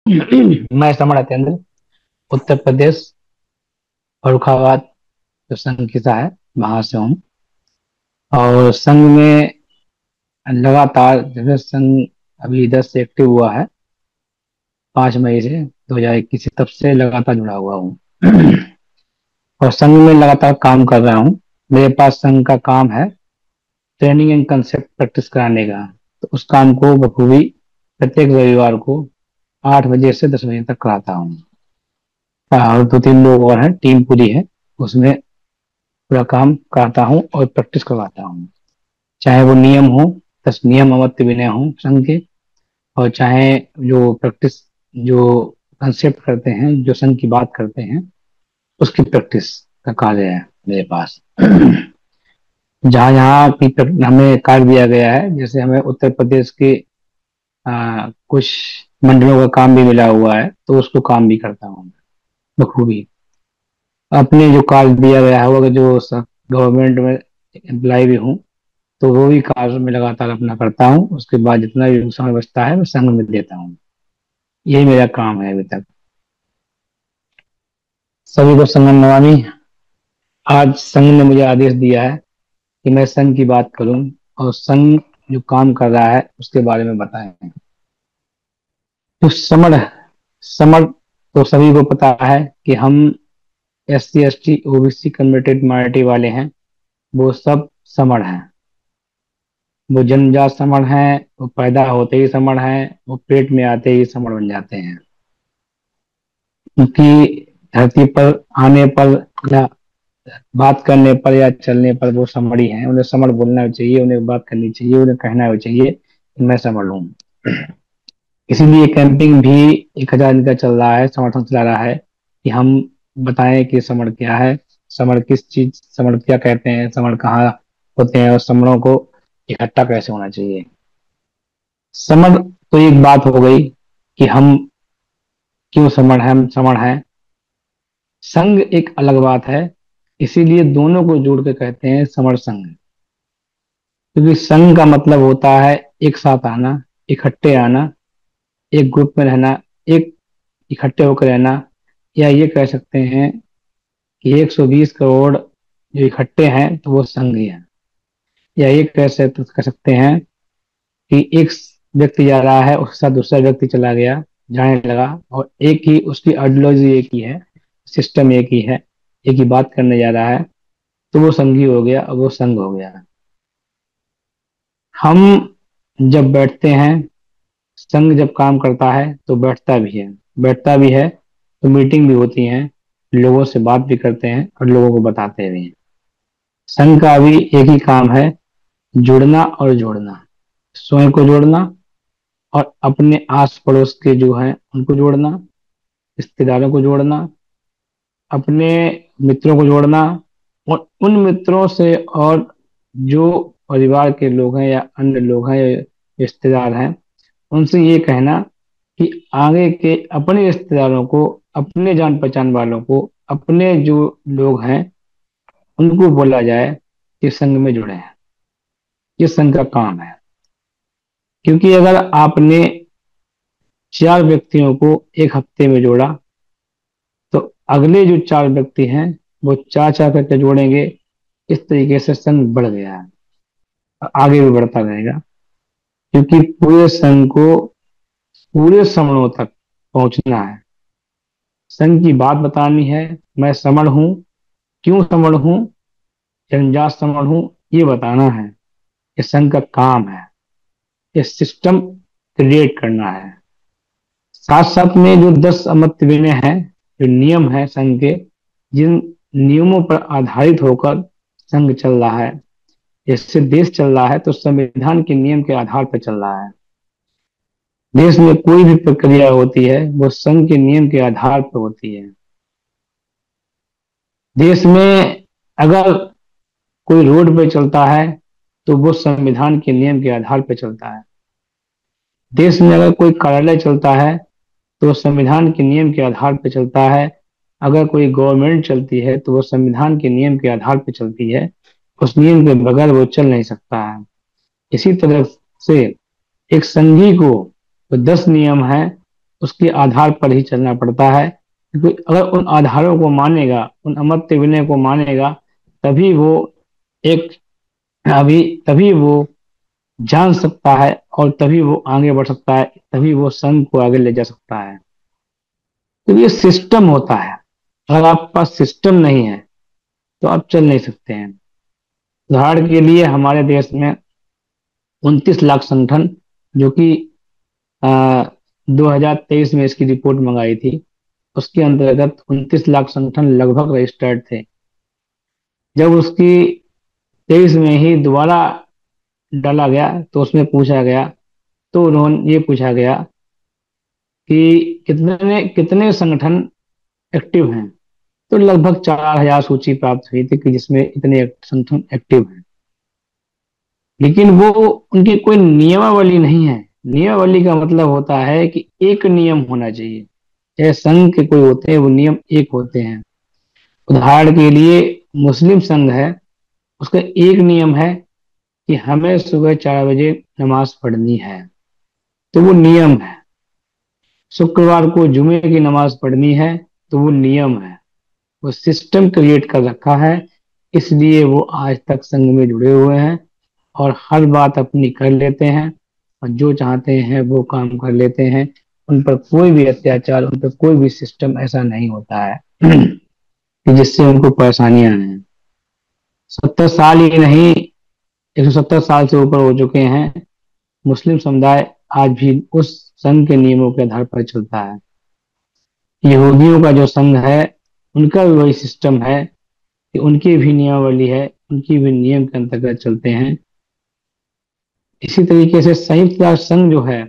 मैं समर अत्येंद्र, उत्तर प्रदेश, फर्रुखाबाद जो संघ की है वहां से हूँ। और संघ में लगातार जैसे संघ अभी इधर से एक्टिव हुआ है 5 मई से 2021 से, तब से लगातार जुड़ा हुआ हूँ। और संघ में लगातार काम कर रहा हूँ। मेरे पास संघ का काम है ट्रेनिंग एंड कंसेप्ट प्रैक्टिस कराने का। तो उस काम को बखूबी प्रत्येक रविवार को 8 बजे से 10 बजे तक कराता हूँ। और 2-3 लोग और हैं, टीम पूरी है उसमें। पूरा काम कराता हूँ और प्रैक्टिस करवाता हूँ। चाहे वो नियम हो, 10 नियम अवत्य विनय हो संघ के, और चाहे जो प्रैक्टिस, जो कंसेप्ट करते हैं, जो संघ की बात करते हैं, उसकी प्रैक्टिस का कार्य है मेरे पास। जहाँ जहाँ की हमें कार्य दिया गया है, जैसे हमें उत्तर प्रदेश के कुछ मंडलों का काम भी मिला हुआ है, तो उसको काम भी करता हूँ बखूबी। अपने जो कार्य दिया गया है, वो अगर जो गवर्नमेंट में एम्प्लॉय भी हूँ, तो वो भी कार्य में लगातार अपना करता हूँ। उसके बाद जितना भी समय बचता है मैं संघ में देता हूँ। यही मेरा काम है अभी तक। सभी को संगम नमामि। आज संघ ने मुझे आदेश दिया है कि मैं संघ की बात करूं और संघ जो काम कर रहा है उसके बारे में बताएं। तो समर तो सभी को पता है कि हम SC ST OBC converted minority वाले हैं। वो सब समर हैं। वो जन्मजात समर हैं, वो पैदा होते ही समर हैं, वो पेट में आते ही समर बन जाते हैं। क्योंकि धरती पर आने पर या बात करने पर या चलने पर वो समर ही हैं। उन्हें समर बोलना चाहिए, उन्हें बात करनी चाहिए, उन्हें कहना भी चाहिए कि मैं समर हूँ। इसीलिए कैंपिंग भी 1,000 दिन का चल रहा है, समर्थन चला रहा है कि हम बताएं कि समर क्या है, समर किस चीज, समर क्या कहते हैं, समर कहाँ होते हैं, और समरों को इकट्ठा कैसे होना चाहिए। समर तो एक बात हो गई कि हम क्यों समर हैं, हम समर हैं। संघ एक अलग बात है। इसीलिए दोनों को जोड़ के कहते हैं समर संघ। क्योंकि संघ का मतलब होता है एक साथ आना, इकट्ठे आना, एक ग्रुप में रहना, एक इकट्ठे होकर रहना। या ये कह सकते हैं कि 120 करोड़ जो इकट्ठे हैं तो वो संघ ही है। या ये कह सकते हैं कि एक व्यक्ति जा रहा है, उसके साथ दूसरा व्यक्ति चला गया, जाने लगा, और एक ही उसकी आइडियोलॉजी एक ही है, सिस्टम एक ही है, एक ही बात करने जा रहा है, तो वो संघी हो गया और वो संघ हो गया। हम जब बैठते हैं, संघ जब काम करता है तो बैठता भी है तो मीटिंग भी होती है, लोगों से बात भी करते हैं और लोगों को बताते भी हैं। संघ का भी एक ही काम है, जुड़ना और जोड़ना। स्वयं को जोड़ना और अपने आस पड़ोस के जो हैं उनको जोड़ना, रिश्तेदारों को जोड़ना, अपने मित्रों को जोड़ना, और उन मित्रों से, और जो परिवार के लोग हैं या अन्य लोग हैं या रिश्तेदार हैं, उनसे ये कहना कि आगे के अपने रिश्तेदारों को, अपने जान पहचान वालों को, अपने जो लोग हैं उनको बोला जाए कि संघ में जुड़े हैं। ये संघ का काम है। क्योंकि अगर आपने 4 व्यक्तियों को एक हफ्ते में जोड़ा, तो अगले जो 4 व्यक्ति हैं वो चार चार करके जोड़ेंगे। इस तरीके से संघ बढ़ गया है और आगे भी बढ़ता रहेगा। क्योंकि पूरे संघ को पूरे समणों तक पहुंचना है, संघ की बात बतानी है। मैं समण हूँ, क्यों समण हूँ, जन्मजात समण हूँ, ये बताना है। ये संघ का काम है। ये सिस्टम क्रिएट करना है। साथ साथ में जो 10 अमृत विनय है, जो नियम है संघ के, जिन नियमों पर आधारित होकर संघ चल रहा है, इससे देश चल रहा है, तो संविधान के नियम के आधार पर चल रहा है। देश में कोई भी प्रक्रिया होती है वो संघ के नियम के आधार पर होती है। देश में अगर कोई रोड पे चलता है तो वो संविधान के नियम के आधार पर चलता है। देश में अगर कोई कार्यालय चलता है तो संविधान के नियम के आधार पर चलता है। अगर कोई गवर्नमेंट चलती है तो वो संविधान के नियम के आधार पर चलती है। उस नियम के बगैर वो चल नहीं सकता है। इसी तरह से एक संघी को तो 10 नियम है, उसके आधार पर ही चलना पड़ता है, क्योंकि अगर उन आधारों को मानेगा, उन अमर्त्य विनय को मानेगा, तभी वो एक अभी तभी वो जान सकता है, और तभी वो आगे बढ़ सकता है, तभी वो संघ को आगे ले जा सकता है। तो ये सिस्टम होता है। अगर आपके पास सिस्टम नहीं है तो आप चल नहीं सकते हैं। उदाहरण के लिए हमारे देश में 29 लाख संगठन, जो कि 2023 में इसकी रिपोर्ट मंगाई थी, उसके अंतर्गत 29 लाख संगठन लगभग रजिस्टर्ड थे। जब उसकी 23 में ही दोबारा डाला गया तो उसमें पूछा गया, तो उन्होंने ये पूछा गया कि कितने कितने संगठन एक्टिव हैं। तो लगभग 4,000 सूची प्राप्त हुई थी कि जिसमें इतने संगठन एक्टिव हैं। लेकिन वो उनकी कोई नियमावली नहीं है। नियमावली का मतलब होता है कि एक नियम होना चाहिए। चाहे संघ के कोई होते हैं, वो नियम एक होते हैं। उदाहरण के लिए मुस्लिम संघ है, उसका एक नियम है कि हमें सुबह 4 बजे नमाज पढ़नी है, तो वो नियम है। शुक्रवार को जुमे की नमाज पढ़नी है, तो वो नियम है। वो सिस्टम क्रिएट कर रखा है, इसलिए वो आज तक संघ में जुड़े हुए हैं और हर बात अपनी कर लेते हैं, और जो चाहते हैं वो काम कर लेते हैं। उन पर कोई भी अत्याचार, उन पर कोई भी सिस्टम ऐसा नहीं होता है कि जिससे उनको परेशानियां आए। 70 साल ही नहीं, 170 साल से ऊपर हो चुके हैं, मुस्लिम समुदाय आज भी उस संघ के नियमों के आधार पर चलता है। यहूदियों का जो संघ है, उनका भी वही सिस्टम है कि उनकी भी नियमावली है, उनकी भी नियम के अंतर्गत चलते हैं। इसी तरीके से संयुक्त राष्ट्र संघ जो है,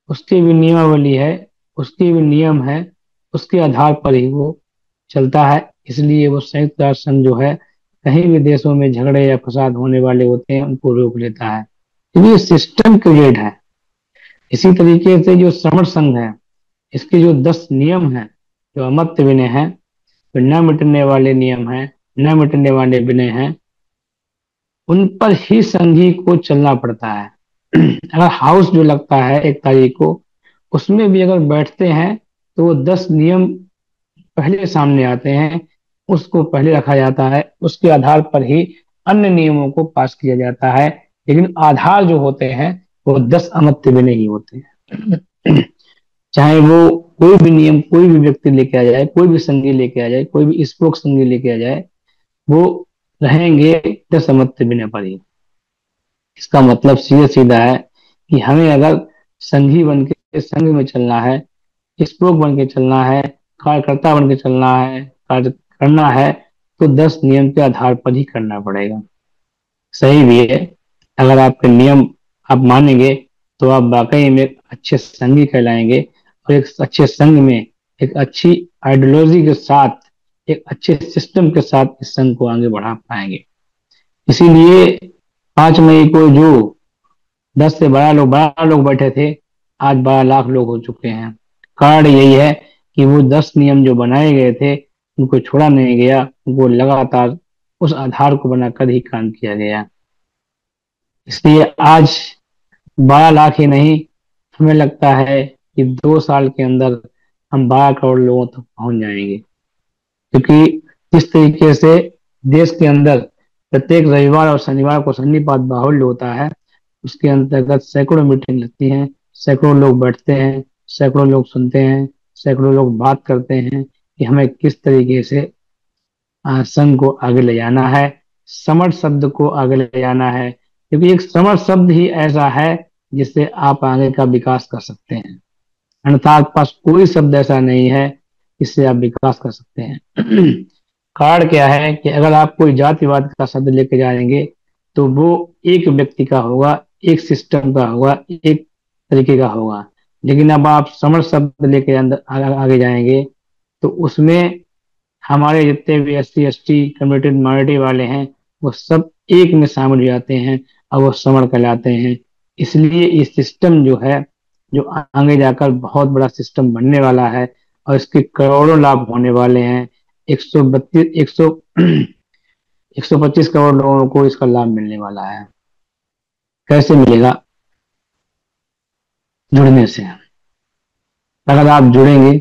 उसकी भी नियमावली है, उसके भी नियम है, उसके आधार पर ही वो चलता है। इसलिए वो संयुक्त राष्ट्र संघ जो है, कहीं भी देशों में झगड़े या फसाद होने वाले होते हैं, उनको रोक लेता है, क्योंकि ये सिस्टम क्रिएट है। इसी तरीके से जो समर संघ है, इसके जो 10 नियम हैं, जो अमर्त्य विनय है, जो न मिटने वाले नियम हैं, न मिटने वाले विनय हैं, उन पर ही संघी को चलना पड़ता है। अगर हाउस जो लगता है 1 तारीख को, उसमें भी अगर बैठते हैं तो वो 10 नियम पहले सामने आते हैं, उसको पहले रखा जाता है, उसके आधार पर ही अन्य नियमों को पास किया जाता है। लेकिन आधार जो होते हैं वो 10 अमर्त्य विनय ही होते हैं। चाहे वो कोई भी नियम कोई भी व्यक्ति लेके आ जाए, कोई भी संघी लेके आ जाए, कोई भी स्पोक संघी लेके आ जाए, वो रहेंगे 10 अमर्त्य विनय पर ही। इसका मतलब सीधा सीधा है कि हमें अगर संघी बन के संघ में चलना है, स्पोक बन के चलना है, कार्यकर्ता बन के चलना है, कार्य करना है, तो 10 नियम के आधार पर ही करना पड़ेगा। सही भी है। अगर आपके नियम आप मानेंगे तो आप वाकई में एक अच्छे संघी कहलाएंगे, और एक अच्छे संघ में एक अच्छी आइडियोलॉजी के साथ, एक अच्छे सिस्टम के साथ इस संघ को आगे बढ़ा पाएंगे। इसीलिए 5 मई को जो 10 से 12 लोग बैठे थे, आज 12 लाख लोग हो चुके हैं। कारण यही है कि वो 10 नियम जो बनाए गए थे, उनको छोड़ा नहीं गया, उनको लगातार उस आधार को बनाकर ही काम किया गया। इसलिए आज 12 लाख ही नहीं, हमें लगता है कि 2 साल के अंदर हम 12 करोड़ लोगों तक पहुंच जाएंगे। क्योंकि जिस तरीके से देश के अंदर प्रत्येक रविवार और शनिवार को सन्निपात बाहुल्य होता है, उसके अंतर्गत सैकड़ों मीटिंग लगती हैं, सैकड़ों लोग बैठते हैं, सैकड़ों लोग सुनते हैं, सैकड़ों लोग बात करते हैं कि हमें किस तरीके से संघ को आगे ले जाना है, समर शब्द को आगे ले जाना है। क्योंकि एक समर शब्द ही ऐसा है जिससे आप आगे का विकास कर सकते हैं, अन्यथा आपके पास कोई शब्द ऐसा नहीं है जिससे आप विकास कर सकते हैं। कारण क्या है कि अगर आप कोई जातिवाद का शब्द लेके जाएंगे, तो वो एक व्यक्ति का होगा, एक सिस्टम का होगा, एक तरीके का होगा। लेकिन अब आप समर शब्द लेके अंदर आगे जाएंगे, तो उसमें हमारे जितने भी SC ST कम्युनिटी माइनॉरिटी वाले हैं, वो सब एक में शामिल हो जाते हैं, और वो समर कहलाते हैं। इसलिए ये सिस्टम जो है, जो आगे जाकर बहुत बड़ा सिस्टम बनने वाला है, और इसके करोड़ों लाभ होने वाले हैं। 125 करोड़ लोगों को इसका लाभ मिलने वाला है। कैसे मिलेगा? जुड़ने से। अगर आप जुड़ेंगे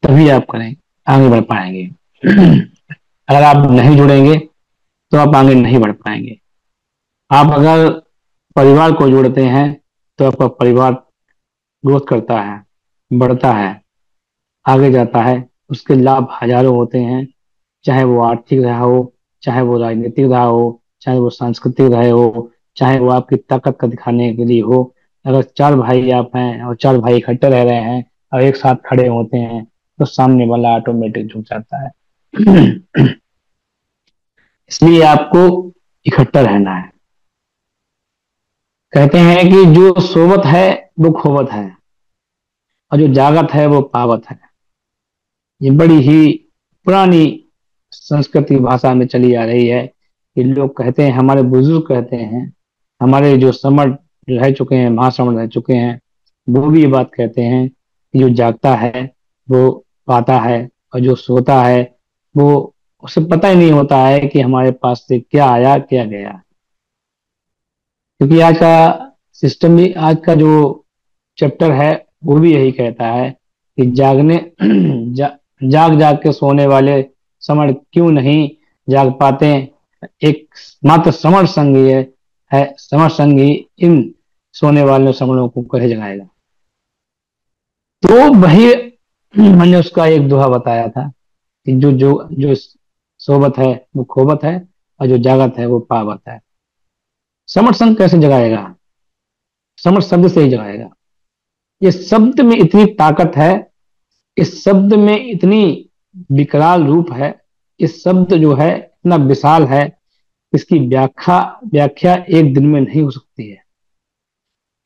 तभी आप करें आगे बढ़ पाएंगे। अगर आप नहीं जुड़ेंगे तो आप आगे नहीं बढ़ पाएंगे। आप अगर परिवार को जोड़ते हैं तो आपका परिवार ग्रोथ करता है, बढ़ता है, आगे जाता है। उसके लाभ हजारों होते हैं, चाहे वो आर्थिक रहा हो, चाहे वो राजनीतिक रहा हो, चाहे वो सांस्कृतिक रहे हो, चाहे वो आपकी ताकत का दिखाने के लिए हो। अगर चार भाई आप हैं और चार भाई इकट्ठे रह रहे हैं और एक साथ खड़े होते हैं तो सामने वाला ऑटोमेटिक झुक जाता है। इसलिए आपको इकट्ठा रहना है। कहते हैं कि जो सोवत है वो खोवत है और जो जागत है वो पावत है। ये बड़ी ही पुरानी संस्कृति भाषा में चली आ रही है कि लोग कहते हैं, हमारे बुजुर्ग कहते हैं, हमारे जो समर रह चुके हैं, महासमर रह चुके हैं, वो भी ये बात कहते हैं कि जो जागता है वो पाता है और जो सोता है वो, उसे पता ही नहीं होता है कि हमारे पास से क्या आया क्या गया। क्योंकि आज का सिस्टम भी, आज का जो चैप्टर है वो भी यही कहता है कि जाग जाग के सोने वाले समर क्यों नहीं जाग पाते। एक मात्र समर संग है, समर संग ही इन सोने वाले समरों को कहे जगाएगा। तो वही मैंने उसका एक दोहा बताया था कि जो सोबत है वो खोबत है और जो जागत है वो पावत है। समर संग कैसे जगाएगा? समर शब्द से ही जगाएगा। ये शब्द में इतनी ताकत है, इस शब्द में इतनी विकराल रूप है, इस शब्द जो है इतना विशाल है, इसकी व्याख्या व्याख्या एक दिन में नहीं हो सकती है।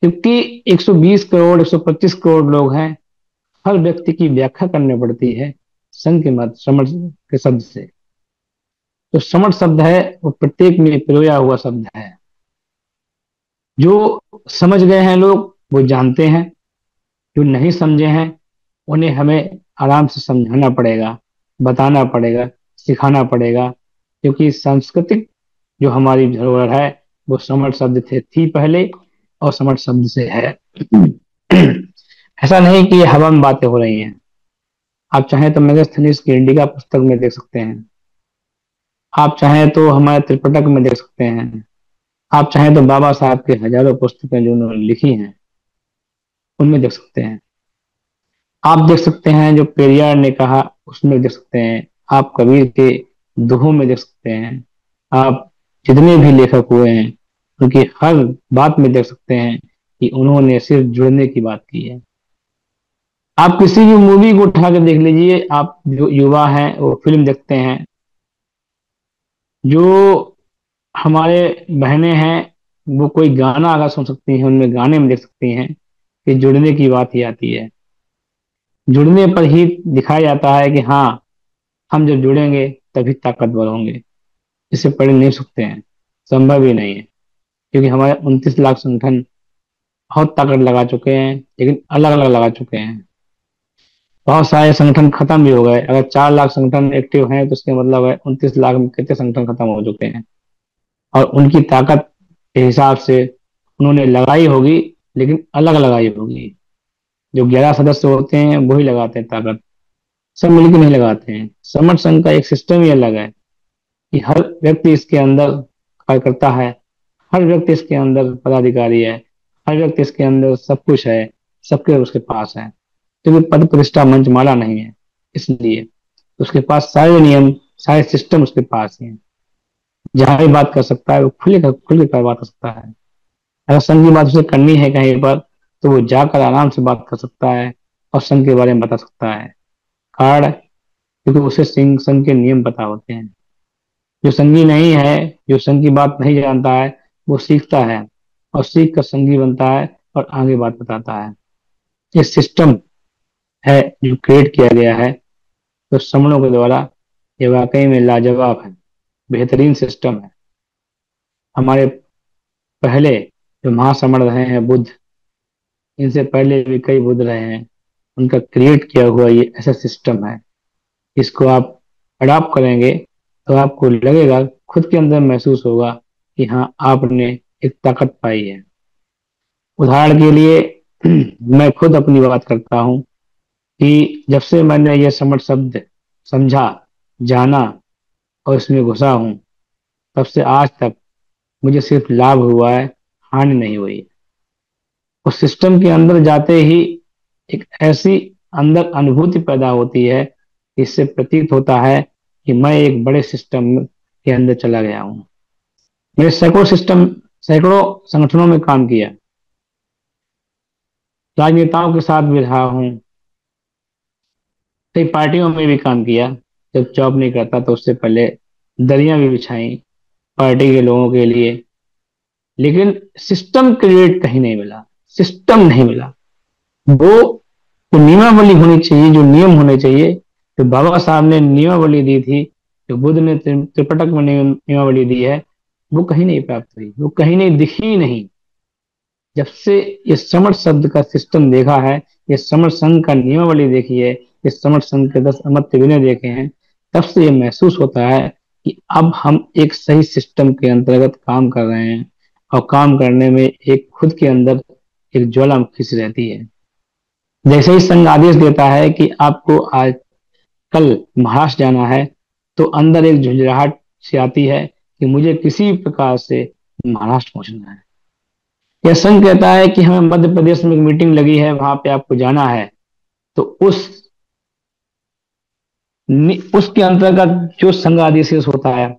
क्योंकि 120 करोड़ 125 करोड़ लोग हैं, हर व्यक्ति की व्याख्या करनी पड़ती है संघ के मत समझ के शब्द से। तो समझ शब्द है वो प्रत्येक में पिरोया हुआ शब्द है। जो समझ गए हैं लोग वो जानते हैं, जो नहीं समझे हैं उन्हें हमें आराम से समझाना पड़ेगा, बताना पड़ेगा, सिखाना पड़ेगा। क्योंकि सांस्कृतिक जो हमारी धरोहर है वो समर शब्द से थी पहले और समर शब्द से है। ऐसा नहीं कि ये हवा में बातें हो रही हैं। आप चाहें तो मेगास्थनीज की इंडिका पुस्तक में देख सकते हैं, आप चाहें तो हमारे त्रिपिटक में देख सकते हैं, आप चाहें तो बाबा साहब की हजारों पुस्तकें जो उन्होंने लिखी हैं उनमें देख सकते हैं। आप देख सकते हैं जो पेरियार ने कहा उसमें देख सकते हैं, आप कबीर के दोहों में देख सकते हैं, आप जितने भी लेखक हुए हैं उनकी हर बात में देख सकते हैं कि उन्होंने सिर्फ जुड़ने की बात की है। आप किसी भी मूवी को उठा कर देख लीजिए, आप जो युवा हैं वो फिल्म देखते हैं, जो हमारे बहनें हैं वो कोई गाना अगर सुन सकती हैं उनमें गाने में देख सकती हैं कि जुड़ने की बात ही आती है। जुड़ने पर ही दिखाया जाता है कि हाँ, हम जब जुड़ेंगे तभी ताकतवर होंगे, इससे पहले नहीं सकते हैं, संभव ही नहीं है। क्योंकि हमारे 29 लाख संगठन बहुत ताकत लगा चुके हैं, लेकिन अलग अलग लगा चुके हैं। बहुत सारे संगठन खत्म भी हो गए। अगर 4 लाख संगठन एक्टिव हैं तो इसके मतलब है 29 लाख में कितने संगठन खत्म हो चुके हैं। और उनकी ताकत के हिसाब से उन्होंने लगाई होगी, लेकिन अलग लगाई होगी। जो 11 सदस्य होते हैं वही लगाते हैं ताकत, सब मिलकर नहीं लगाते हैं। समर संघ का एक सिस्टम ही अलग है कि हर व्यक्ति इसके अंदर कार्यकर्ता है, हर व्यक्ति इसके अंदर पदाधिकारी है, हर व्यक्ति इसके अंदर सब कुछ है, सबके उसके पास है। क्योंकि पद प्रतिष्ठा मंच माला नहीं है, इसलिए उसके पास सारे नियम, सारे सिस्टम उसके पास ही है। जहां भी बात कर सकता है वो खुल के बात कर सकता है। अगर संघ की बात उसे करनी है कहीं पर तो वो जाकर आराम से बात कर सकता है और संघ के बारे में बता सकता है। कारण क्योंकि उसे संघ के नियम पता होते हैं। जो संघी नहीं है, जो संघ की बात नहीं जानता है, वो सीखता है और सीख कर संघी बनता है और आगे बात बताता है। ये सिस्टम है जो क्रिएट किया गया है तो समणों के द्वारा, ये वाकई में लाजवाब है, बेहतरीन सिस्टम है। हमारे पहले जो महासमण रहे हैं बुद्ध, इनसे पहले भी कई बुद्ध रहे हैं, उनका क्रिएट किया हुआ ये ऐसा सिस्टम है। इसको आप अडॉप्ट करेंगे तो आपको लगेगा, खुद के अंदर महसूस होगा कि हाँ, आपने एक ताकत पाई है। उदाहरण के लिए मैं खुद अपनी बात करता हूँ कि जब से मैंने ये समर शब्द समझा, जाना और इसमें घुसा हूँ, तब से आज तक मुझे सिर्फ लाभ हुआ है, हानि नहीं हुई। उस सिस्टम के अंदर जाते ही एक ऐसी अंदर अनुभूति पैदा होती है, इससे प्रतीत होता है कि मैं एक बड़े सिस्टम के अंदर चला गया हूँ। मैंने सैकड़ों संगठनों में काम किया, राजनेताओं के साथ भी रहा हूँ, कई पार्टियों में भी काम किया। जब जॉब नहीं करता तो उससे पहले दरियां भी बिछाई पार्टी के लोगों के लिए, लेकिन सिस्टम क्रिएट कहीं नहीं मिला, सिस्टम नहीं मिला। वो वो नियमावली होनी चाहिए, जो नियम होने चाहिए, जो बाबा साहब ने नियमावली दी थी, जो बुद्ध ने त्रिपिटक में नियमावली दी है, वो कहीं नहीं प्राप्त हुई, वो कहीं नहीं दिखी नहीं। जब से ये समर शब्द का सिस्टम देखा है, ये समर संघ का नियमावली देखी है, ये समर संघ के 10 अमर्त्य विनय देखे हैं, तब से ये महसूस होता है कि अब हम एक सही सिस्टम के अंतर्गत काम कर रहे हैं, और काम करने में एक खुद के अंदर एक ज्वालामुखी सी रहती है। जैसे ही संघ आदेश देता है कि आपको आज कल महाराष्ट्र जाना है, तो अंदर एक झुंझलाहट सी आती है कि मुझे किसी प्रकार से महाराष्ट्र पहुंचना है। यह संघ कहता है कि हमें मध्य प्रदेश में एक मीटिंग लगी है, वहां पे आपको जाना है, तो उसके अंतर्गत जो संघ आदेश होता है,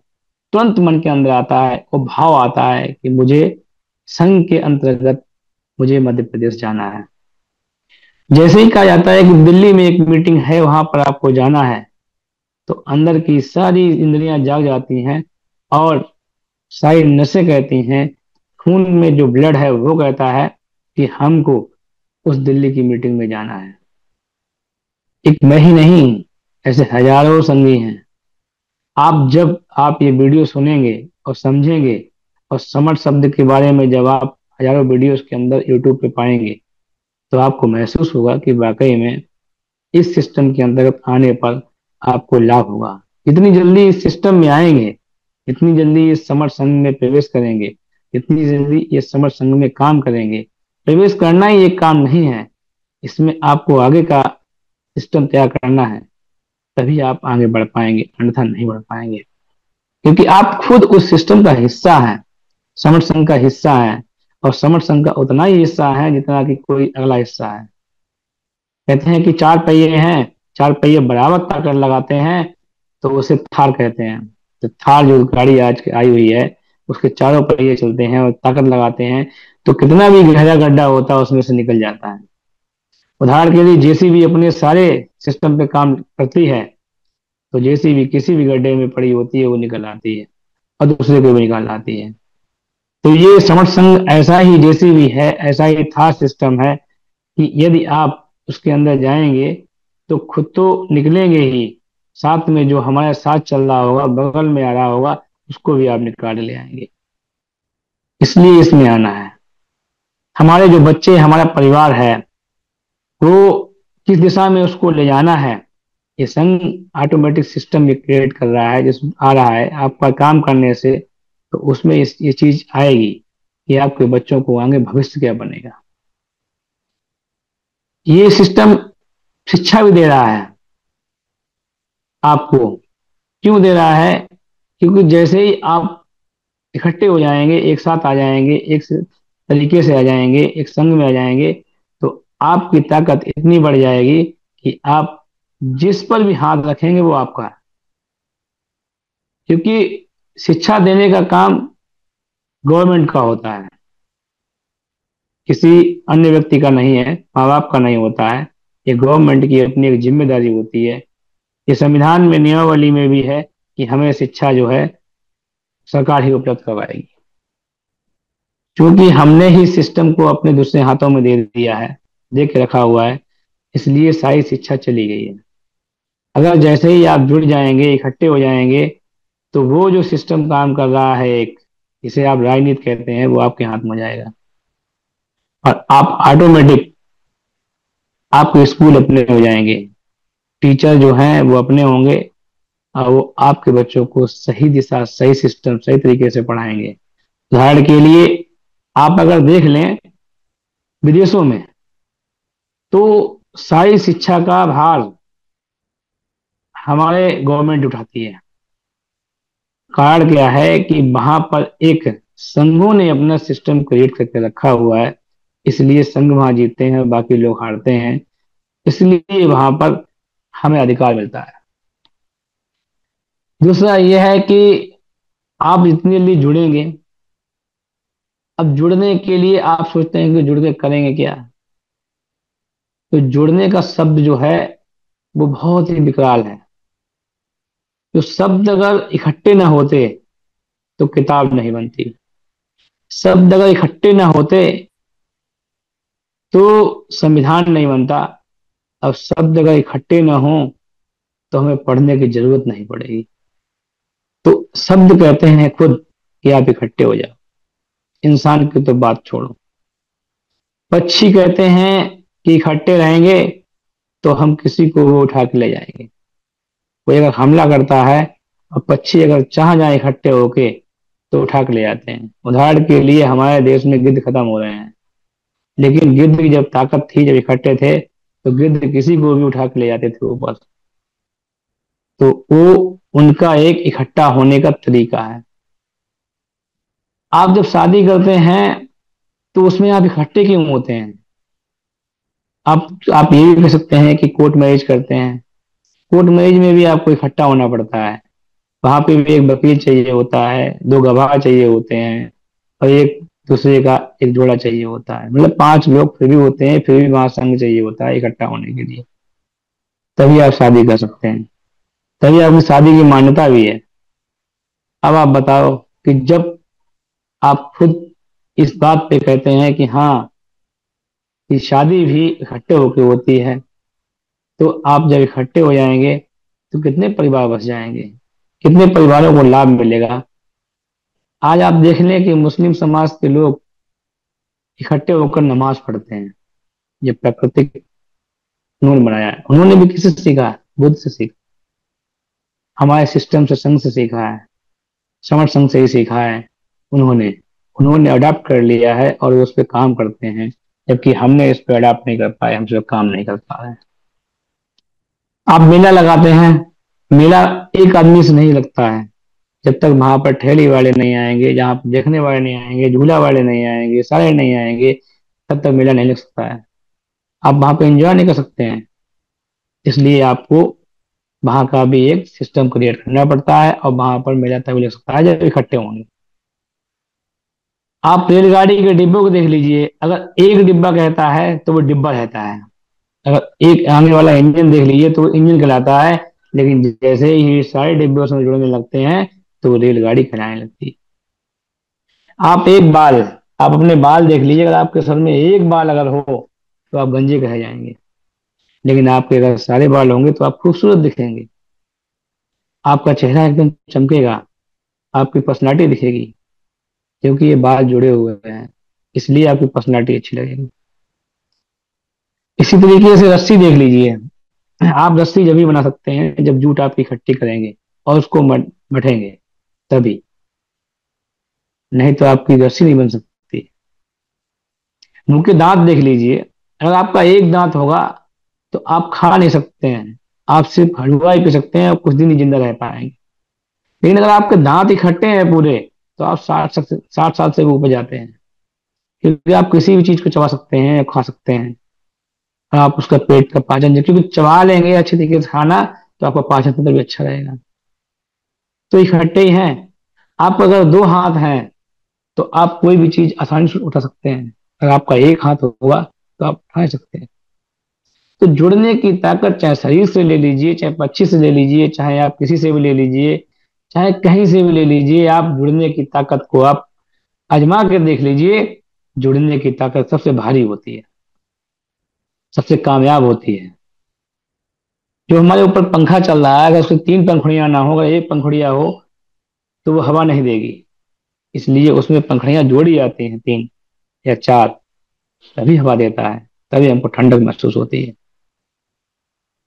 तुरंत मन के अंदर आता है और भाव आता है कि मुझे संघ के अंतर्गत मुझे मध्य प्रदेश जाना है। जैसे ही कहा जाता है कि दिल्ली में एक मीटिंग है, वहां पर आपको जाना है, तो अंदर की सारी इंद्रियां जाग जाती हैं और सारी नसें कहती हैं, खून में जो ब्लड है वो कहता है कि हमको उस दिल्ली की मीटिंग में जाना है। एक मैं ही नहीं, ऐसे हजारों संगी हैं। जब आप ये वीडियो सुनेंगे और समझेंगे, और समर शब्द के बारे में जब आप हजारों वीडियोस के अंदर यूट्यूब पे पाएंगे, तो आपको महसूस होगा कि वाकई में इस सिस्टम के अंतर्गत आने पर आपको लाभ होगा। इतनी जल्दी इस सिस्टम में आएंगे, इतनी जल्दी इस समर संघ में प्रवेश करेंगे, इतनी जल्दी इस समर संघ में काम करेंगे। प्रवेश करना ही एक काम नहीं है, इसमें आपको आगे का सिस्टम तैयार करना है, तभी आप आगे बढ़ पाएंगे, अन्यथा नहीं बढ़ पाएंगे। क्योंकि आप खुद उस सिस्टम का हिस्सा हैं, समर संघ का हिस्सा है, और समर संघ का उतना ही हिस्सा है जितना कि कोई अगला हिस्सा है। कहते हैं कि चार पहिए हैं, चार पहिए बराबर ताकत लगाते हैं तो उसे थार कहते हैं। तो थार जो गाड़ी आज की आई हुई है, उसके चारों पहिए चलते हैं और ताकत लगाते हैं, तो कितना भी गहरा गड्ढा होता है उसमें से निकल जाता है। उदाहरण के लिए जेसीबी अपने सारे सिस्टम पे काम करती है, तो जेसीबी किसी भी गड्ढे में पड़ी होती है वो निकल आती है, और दूसरे को भी निकाल आती है। तो ये समर संघ ऐसा ही जेसीबी है, ऐसा ही थार सिस्टम है कि यदि आप उसके अंदर जाएंगे तो खुद तो निकलेंगे ही, साथ में जो हमारे साथ चल रहा होगा, बगल में आ रहा होगा, उसको भी आप निकाल ले आएंगे। इसलिए इसमें आना है। हमारे जो बच्चे, हमारा परिवार है, वो किस दिशा में उसको ले जाना है, ये संघ ऑटोमेटिक सिस्टम ये क्रिएट कर रहा है, जिस आ रहा है आपका काम करने से, तो उसमें ये चीज आएगी कि आपके बच्चों को आगे भविष्य क्या बनेगा। ये सिस्टम शिक्षा भी दे रहा है आपको। क्यों दे रहा है? क्योंकि जैसे ही आप इकट्ठे हो जाएंगे, एक साथ आ जाएंगे, तरीके से आ जाएंगे, एक संघ में आ जाएंगे, तो आपकी ताकत इतनी बढ़ जाएगी कि आप जिस पर भी हाथ रखेंगे वो आपका है। क्योंकि शिक्षा देने का काम गवर्नमेंट का होता है, किसी अन्य व्यक्ति का नहीं है, माँ बाप का नहीं होता है। ये गवर्नमेंट की अपनी एक जिम्मेदारी होती है। ये संविधान में नियमावली में भी है कि हमें शिक्षा जो है सरकार ही उपलब्ध करवाएगी। क्योंकि हमने ही सिस्टम को अपने दूसरे हाथों में दे दिया है, दे के रखा हुआ है, इसलिए सारी शिक्षा चली गई है। अगर जैसे ही आप जुड़ जाएंगे, इकट्ठे हो जाएंगे, तो वो जो सिस्टम काम कर रहा है, एक इसे आप राजनीति कहते हैं, वो आपके हाथ में आ जाएगा, और आप ऑटोमेटिक आपके स्कूल अपने हो जाएंगे, टीचर जो हैं वो अपने होंगे, और वो आपके बच्चों को सही दिशा, सही सिस्टम, सही तरीके से पढ़ाएंगे। उदाहरण के लिए आप अगर देख लें, विदेशों में तो सारी शिक्षा का भार हमारे गवर्नमेंट उठाती है। कारण क्या है कि वहां पर एक संघों ने अपना सिस्टम क्रिएट करके रखा हुआ है, इसलिए संघ वहां जीतते हैं और बाकी लोग हारते हैं, इसलिए वहां पर हमें अधिकार मिलता है। दूसरा यह है कि आप जितने लिए जुड़ेंगे, अब जुड़ने के लिए आप सोचते हैं कि जुड़ के करेंगे क्या। तो जुड़ने का शब्द जो है वो बहुत ही विकराल है। जो शब्द अगर इकट्ठे ना होते तो किताब नहीं बनती। शब्द अगर इकट्ठे ना होते तो संविधान नहीं बनता। अब शब्द अगर इकट्ठे ना हो तो हमें पढ़ने की जरूरत नहीं पड़ेगी। तो शब्द कहते हैं खुद कि आप इकट्ठे हो जाओ। इंसान की तो बात छोड़ो, पक्षी कहते हैं कि इकट्ठे रहेंगे तो हम किसी को वो उठा के ले जाएंगे। कोई अगर हमला करता है और पक्षी अगर चाह जाए इकट्ठे होके तो उठा के ले जाते हैं। उदाहरण के लिए हमारे देश में गिद्ध खत्म हो रहे हैं, लेकिन गिद्ध की जब ताकत थी, जब इकट्ठे थे, तो गिद्ध किसी को भी उठा के ले जाते थे ऊपर। तो वो उनका एक इकट्ठा होने का तरीका है। आप जब शादी करते हैं तो उसमें आप इकट्ठे क्यों होते हैं। आप ये भी कह सकते हैं कि कोर्ट मैरिज करते हैं। कोर्ट मैरिज में भी आपको इकट्ठा होना पड़ता है। वहां पे भी एक वकील चाहिए होता है, दो गवाह चाहिए होते हैं, और एक दूसरे का एक जोड़ा चाहिए होता है। मतलब पांच लोग फिर भी होते हैं, फिर भी वहां संग चाहिए होता है इकट्ठा होने के लिए। तभी आप शादी कर सकते हैं, तभी आपकी शादी की मान्यता भी है। अब आप बताओ कि जब आप खुद इस बात पे कहते हैं कि हाँ, कि शादी भी इकट्ठे होके होती है, तो आप जब इकट्ठे हो जाएंगे तो कितने परिवार बस जाएंगे, कितने परिवारों को लाभ मिलेगा। आज आप देख लें कि मुस्लिम समाज के लोग इकट्ठे होकर नमाज पढ़ते हैं। ये प्राकृतिक उन्होंने बनाया है। उन्होंने भी किससे सीखा है? बुद्ध से सीखा, हमारे सिस्टम से, संघ से सीखा है, समर संघ से ही सीखा है। उन्होंने उन्होंने अडाप्ट कर लिया है और वो उस पर काम करते हैं, जबकि हमने इस पर अडाप्ट नहीं कर पाए, हमसे काम नहीं कर पा रहे हैं। आप मेला लगाते हैं, मेला एक आदमी से नहीं लगता है। जब तक वहां पर ठेली वाले नहीं आएंगे, जहां पर देखने वाले नहीं आएंगे, झूला वाले नहीं आएंगे, सारे नहीं आएंगे, तब तक मेला नहीं लग सकता है। आप वहां पर एंजॉय नहीं कर सकते हैं। इसलिए आपको वहां का भी एक सिस्टम क्रिएट करना पड़ता है, और वहां पर मेला तभी लग सकता है जब इकट्ठे होंगे। आप रेलगाड़ी के डिब्बों को देख लीजिए, अगर एक डिब्बा कहता है तो वो डिब्बा रहता है। अगर एक आगे वाला इंजन देख लीजिए तो वो इंजन कहलाता है। लेकिन जैसे ही सारे डिब्बे उसमें जुड़ने लगते हैं तो वो रेलगाड़ी कहलाने लगती है। आप एक बाल आप अपने बाल देख लीजिए, अगर आपके सर में एक बाल अगर हो तो आप गंजे कहे जाएंगे। लेकिन आपके अगर सारे बाल होंगे तो आप खूबसूरत दिखेंगे, आपका चेहरा एकदम चमकेगा, आपकी पर्सनालिटी दिखेगी, क्योंकि ये बाल जुड़े हुए हैं, इसलिए आपकी पर्सनालिटी अच्छी लगेगी। इसी तरीके से रस्सी देख लीजिए। आप रस्सी जब भी बना सकते हैं जब जूट आप इकट्ठी करेंगे और उसको मटेंगे, तभी। नहीं तो आपकी रस्सी नहीं बन सकती। मुंह के दांत देख लीजिए, अगर आपका एक दांत होगा तो आप खा नहीं सकते हैं, आप सिर्फ हलवा ही पी सकते हैं और कुछ दिन ही जिंदा रह पाएंगे। लेकिन अगर आपके दांत इकट्ठे हैं पूरे, तो आप 60 साल से भी ऊपर जाते हैं, क्योंकि आप किसी भी चीज को चबा सकते हैं या खा सकते हैं। आप उसका पेट का पाचन, क्योंकि चबा लेंगे अच्छे तरीके से खाना, तो आपका पाचन तंत्र भी अच्छा रहेगा। तो इकट्ठे ही हैं। आप अगर दो हाथ हैं तो आप कोई भी चीज आसानी से उठा सकते हैं, अगर आपका एक हाथ होगा तो आप उठा नहीं सकते हैं। तो जुड़ने की ताकत चाहे शरीर से ले लीजिए, चाहे पक्षी से ले लीजिए, चाहे आप किसी से भी ले लीजिए, चाहे कहीं से भी ले लीजिए, आप जुड़ने की ताकत को आप आजमा कर देख लीजिए। जुड़ने की ताकत सबसे भारी होती है, सबसे कामयाब होती है। जो हमारे ऊपर पंखा चल रहा है, अगर उसकी तीन पंखुड़ियां ना हो, अगर एक पंखुड़िया हो तो वो हवा नहीं देगी। इसलिए उसमें पंखुड़ियां जोड़ी जाती हैं, तीन या चार, तभी हवा देता है, तभी हमको ठंडक महसूस होती है।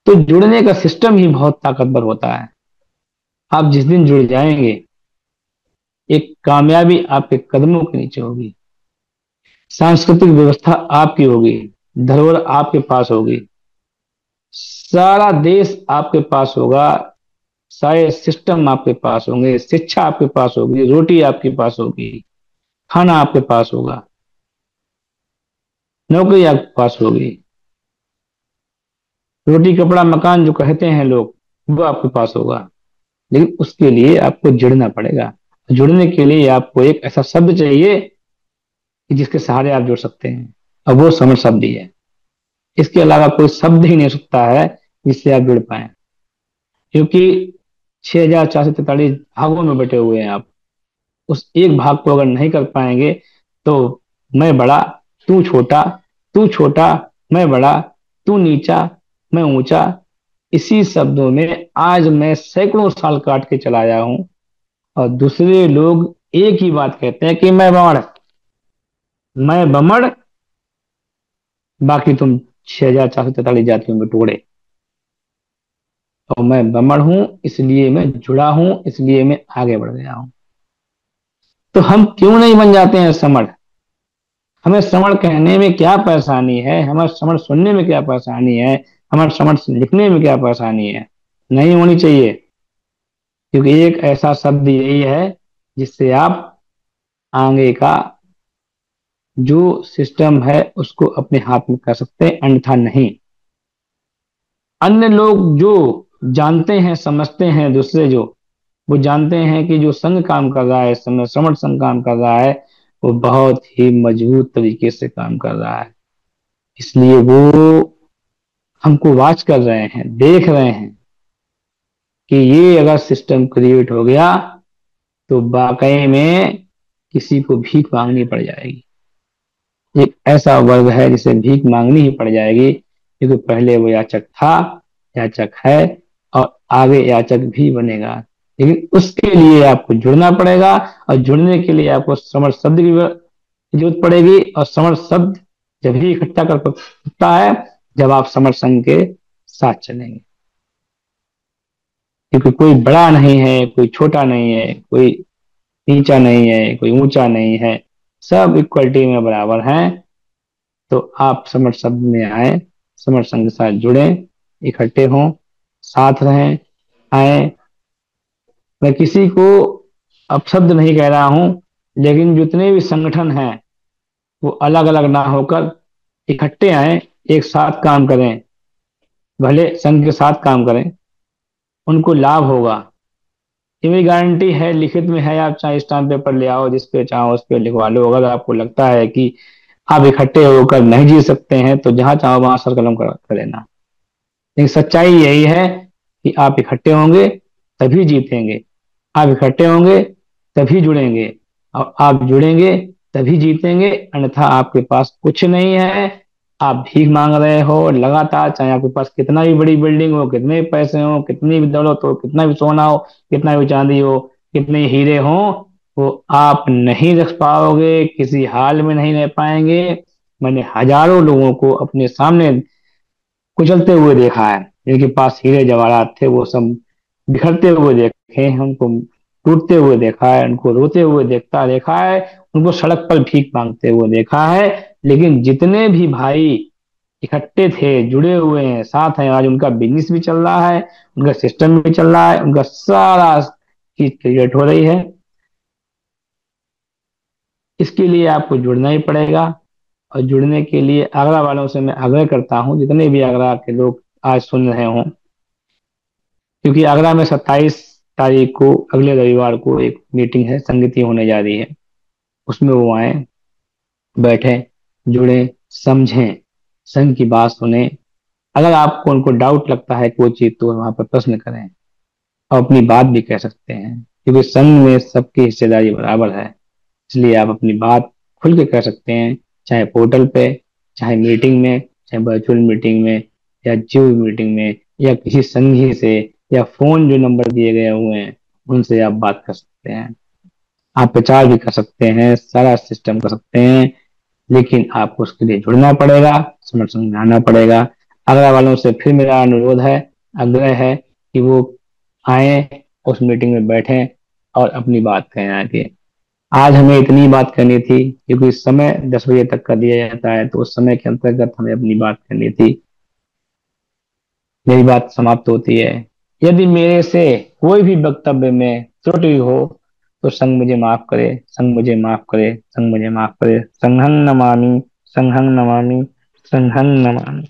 तो जुड़ने का सिस्टम ही बहुत ताकतवर होता है। आप जिस दिन जुड़ जाएंगे, एक कामयाबी आपके कदमों के नीचे होगी, सांस्कृतिक व्यवस्था आपकी होगी, धरोहर आपके पास होगी, सारा देश आपके पास होगा, सारे सिस्टम आपके पास होंगे, शिक्षा आपके पास होगी, रोटी आपके पास होगी, खाना आपके पास होगा, नौकरी आपके पास होगी, रोटी कपड़ा मकान जो कहते हैं लोग, वो आपके पास होगा। लेकिन उसके लिए आपको जुड़ना पड़ेगा। जुड़ने के लिए आपको एक ऐसा शब्द चाहिए कि जिसके सहारे आप जुड़ सकते हैं, और वो समझ शब्द ही है। इसके अलावा कोई शब्द ही नहीं हो सकता है जिससे आप जुड़ पाए, क्योंकि 6443 भागों में बटे हुए हैं आप। उस एक भाग को अगर नहीं कर पाएंगे तो मैं बड़ा, तू छोटा, तू छोटा, मैं बड़ा, तू नीचा, मैं ऊंचा, इसी शब्दों में आज मैं सैकड़ों साल काट के चला आया हूं, और दूसरे लोग एक ही बात कहते हैं कि मैं बमड़, बाकी तुम 6443 जातियों में टुकड़े। और मैं बमड़ हूं, इसलिए मैं जुड़ा हूं, इसलिए मैं आगे बढ़ गया हूं। तो हम क्यों नहीं बन जाते हैं समड़? हमें समण कहने में क्या परेशानी है, हमारे समण सुनने में क्या परेशानी है, हमारे समण लिखने में क्या परेशानी है? नहीं होनी चाहिए, क्योंकि एक ऐसा शब्द यही है जिससे आप आगे का जो सिस्टम है उसको अपने हाथ में कर सकते हैं, अन्यथा नहीं। अन्य लोग जो जानते हैं, समझते हैं, दूसरे जो वो जानते हैं कि जो संघ काम कर रहा है, श्रमण संघ काम कर रहा है, वो बहुत ही मजबूत तरीके से काम कर रहा है। इसलिए वो हमको वॉच कर रहे हैं, देख रहे हैं कि ये अगर सिस्टम क्रिएट हो गया तो वाकई में किसी को भीख मांगनी पड़ जाएगी। एक ऐसा वर्ग है जिसे भीख मांगनी ही पड़ जाएगी, क्योंकि पहले वो याचक था, याचक है, और आगे याचक भी बनेगा। लेकिन उसके लिए आपको जुड़ना पड़ेगा, और जुड़ने के लिए आपको समर शब्द की जरूरत पड़ेगी, और समर शब्द जब भी इकट्ठा कर सकता है जब आप समर संघ के साथ चलेंगे। क्योंकि कोई बड़ा नहीं है, कोई छोटा नहीं है, कोई नीचा नहीं है, कोई ऊंचा नहीं है, सब इक्वलिटी में बराबर हैं। तो आप समर शब्द में आए, समर संघ के साथ जुड़े, इकट्ठे हों, साथ रहें, आए। मैं किसी को अपशब्द नहीं कह रहा हूं, लेकिन जितने भी संगठन हैं वो अलग अलग ना होकर इकट्ठे आए, एक साथ काम करें, भले संघ के साथ काम करें, उनको लाभ होगा। ये मेरी गारंटी है, लिखित में है। आप चाहे स्टाम्प पेपर ले आओ, जिस पे चाहो उस पे लिखवा लो। अगर आपको लगता है कि आप इकट्ठे होकर नहीं जीत सकते हैं तो जहां चाहो वहां सर कलम कर लेना। लेकिन सच्चाई यही है कि आप इकट्ठे होंगे तभी जीतेंगे, आप इकट्ठे होंगे तभी जुड़ेंगे, और आप जुड़ेंगे तभी जीतेंगे। अन्यथा आपके पास कुछ नहीं है, आप भीख मांग रहे हो लगातार, चाहे आपके पास कितना भी बड़ी बिल्डिंग हो, कितने भी पैसे हो, कितनी भी दौलत हो, कितना भी सोना हो, कितना भी चांदी हो, कितने हीरे हो, वो आप नहीं रख पाओगे, किसी हाल में नहीं रह पाएंगे। मैंने हजारों लोगों को अपने सामने कुचलते हुए देखा है, जिनके पास हीरे जवाहरात थे वो सब बिखरते हुए देखे हैं, उनको टूटते हुए देखा है, उनको रोते हुए देखा है, उनको सड़क पर भीख मांगते हुए देखा है। लेकिन जितने भी भाई इकट्ठे थे, जुड़े हुए हैं, साथ हैं, आज उनका बिजनेस भी चल रहा है, उनका सिस्टम भी चल रहा है, उनका सारा चीज क्रिएट हो रही है। इसके लिए आपको जुड़ना ही पड़ेगा। और जुड़ने के लिए आगरा वालों से मैं आग्रह करता हूँ, जितने भी आगरा के लोग आज सुन रहे हों, क्योंकि आगरा में 27 तारीख को अगले रविवार को एक मीटिंग है, संगति होने जा रही है। उसमें वो आए, बैठे, जुड़े, समझें, संघ की बात सुने। अगर आपको उनको डाउट लगता है कोई चीज तो वहां पर प्रश्न करें, और अपनी बात भी कह सकते हैं, क्योंकि संघ में सबकी हिस्सेदारी बराबर है। इसलिए आप अपनी बात खुल के कह सकते हैं, चाहे पोर्टल पे, चाहे मीटिंग में, चाहे वर्चुअल मीटिंग में, या जूम मीटिंग में, या किसी संगी से, या फोन जो नंबर दिए गए हुए हैं उनसे आप बात कर सकते हैं। आप प्रचार भी कर सकते हैं, सारा सिस्टम कर सकते हैं। लेकिन आपको उसके लिए जुड़ना पड़ेगा, समर्थन में आना पड़ेगा। अगला वालों से फिर मेरा अनुरोध है, आग्रह है कि वो आए, उस मीटिंग में बैठें और अपनी बात कहें आगे। आज हमें इतनी बात करनी थी, क्योंकि इस समय 10 बजे तक का दिया जाता है, तो उस समय के अंतर्गत हमें अपनी बात करनी थी। मेरी बात समाप्त होती है। यदि मेरे से कोई भी वक्तव्य में त्रुटि हो तो संग मुझे माफ करे, संग मुझे माफ करे, संग मुझे माफ करे। संघं नमामि, संघं नमामि, संघं नमामि।